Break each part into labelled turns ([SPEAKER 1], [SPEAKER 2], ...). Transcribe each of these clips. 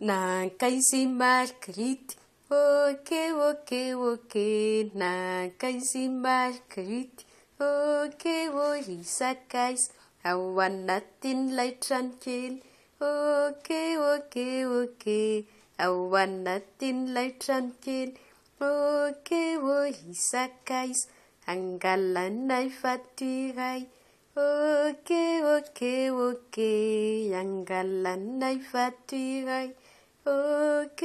[SPEAKER 1] Nankaizy Margrity, ok, Nankaizy Margrity, isakaiza ao anatin'ilay trano kely, ok, ao anatin'ilay trano kely, ok, isakaiza angalanay vato iray, ok, angalanay vato iray, ok,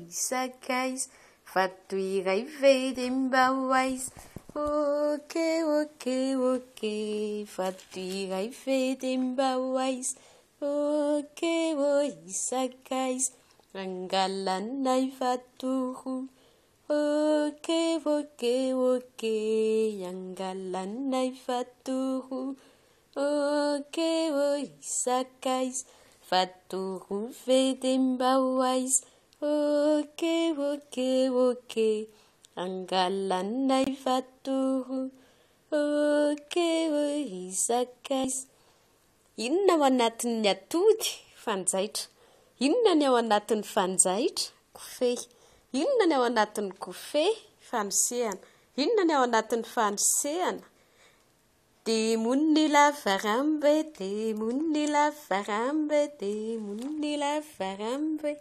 [SPEAKER 1] isakaiza vato iray vedy mba ho aiza, ok, vato iray vedy mba ho aiza, ok, isakaiza angalanay vato roa, ok, angalanay vato roa, ok, isakaiza vato roa vedy mba ho aiza, ok, angalanay vato roa, ok, isakaiza. Inona ao anatin'ny atody? Fanjaitra. Inona ny ao anatin'ny fanjaitra? Kofehy. Inona ny ao anatin'ny kofehy? Fanosehana. Inona ny ao anatin'ny fanosehana? Demon'ny lavarambe, demon'ny lavarambe, demon'ny lavarambe.